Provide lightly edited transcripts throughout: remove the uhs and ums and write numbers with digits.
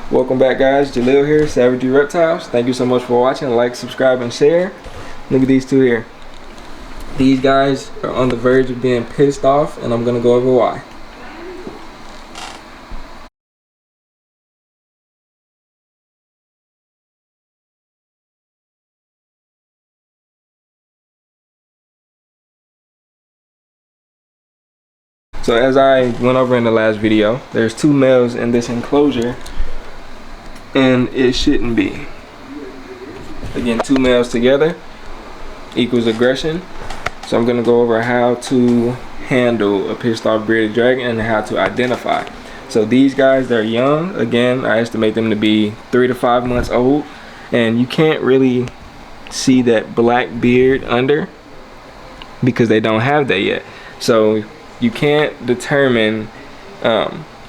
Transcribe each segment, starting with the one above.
Welcome back, guys. Jalil here, Savagery Reptiles. Thank you so much for watching. Like, subscribe, and share. Look at these two here. These guys are on the verge of being pissed off, and I'm gonna go over why. So as I went over in the last video, there's two males in this enclosure, and it shouldn't be. Again, two males together equals aggression. So I'm going to go over how to handle a pissed off bearded dragon and how to identify. So these guys, they're young. Again, I estimate them to be 3 to 5 months old, and you can't really see that black beard under because they don't have that yet. So you can't determine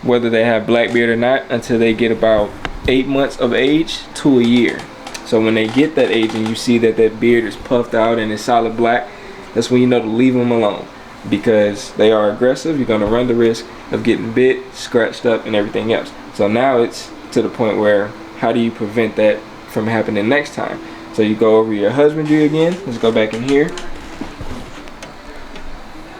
whether they have black beard or not until they get about 8 months of age to a year. So when they get that age and you see that that beard is puffed out and it's solid black, that's when you know to leave them alone, because they are aggressive. You're going to run the risk of getting bit, scratched up, and everything else. So now it's to the point where how do you prevent that from happening next time? So you go over your husbandry again. Let's go back in here.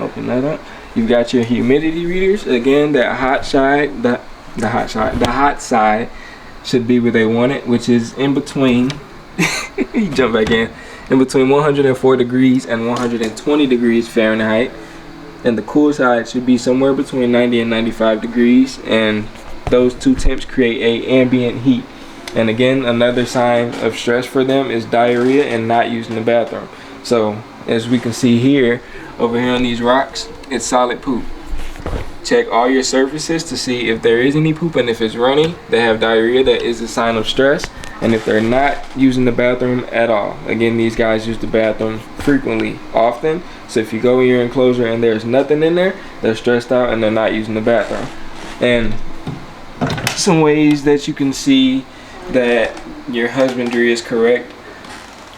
Open that up. You've got your humidity readers. Again, that hot side, the hot side should be where they want it, which is in between. You jump back in between 104 degrees and 120 degrees Fahrenheit, and the cool side should be somewhere between 90 and 95 degrees, and those two temps create a ambient heat. And again, another sign of stress for them is diarrhea and not using the bathroom. So as we can see here, over here on these rocks, it's solid poop. Check all your surfaces to see if there is any poop, and if it's runny, they have diarrhea. That is a sign of stress. And if they're not using the bathroom at all, again, these guys use the bathroom frequently, often. So if you go in your enclosure and there's nothing in there, they're stressed out and they're not using the bathroom. And some ways that you can see that your husbandry is correct,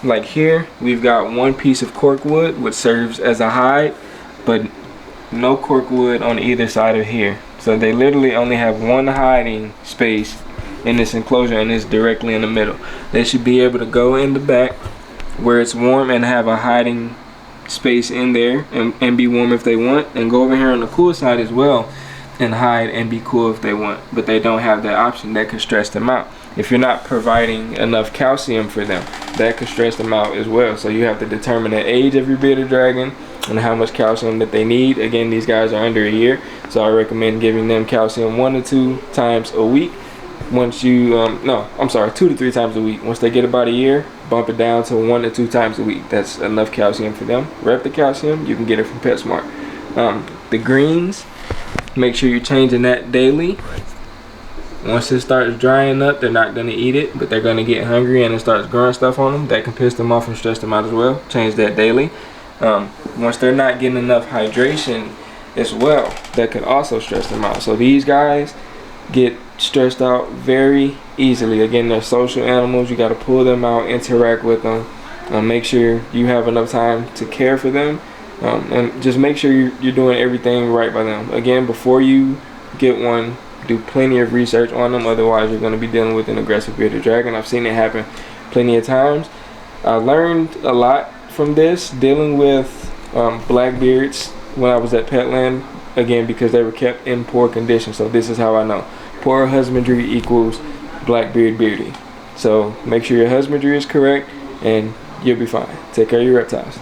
like here, we've got one piece of cork wood which serves as a hide, but no cork wood on either side of here. So they literally only have one hiding space in this enclosure, and it's directly in the middle. They should be able to go in the back where it's warm and have a hiding space in there and be warm if they want, and go over here on the cool side as well and hide and be cool if they want. But they don't have that option. That could stress them out. If you're not providing enough calcium for them, that could stress them out as well. So you have to determine the age of your bearded dragon and how much calcium that they need. Again, these guys are under a year, so I recommend giving them calcium 1 to 2 times a week. Once you 2 to 3 times a week. Once they get about a year, bump it down to 1 to 2 times a week. That's enough calcium for them. Rep the calcium, you can get it from PetSmart. The greens, make sure you're changing that daily. Once it starts drying up, they're not going to eat it, but they're going to get hungry and it starts growing stuff on them. That can piss them off and stress them out as well. Change that daily. Once they're not getting enough hydration as well, that could also stress them out. So these guys get stressed out very easily. Again, they're social animals. You got to pull them out, interact with them, make sure you have enough time to care for them, and just make sure you're doing everything right by them. Again, before you get one, do plenty of research on them. Otherwise, you're going to be dealing with an aggressive bearded dragon. I've seen it happen plenty of times. I learned a lot from this dealing with blackbeards when I was at Petland, again, because they were kept in poor condition. So this is how I know. Poor husbandry equals blackbeard beardy. So make sure your husbandry is correct and you'll be fine. Take care of your reptiles.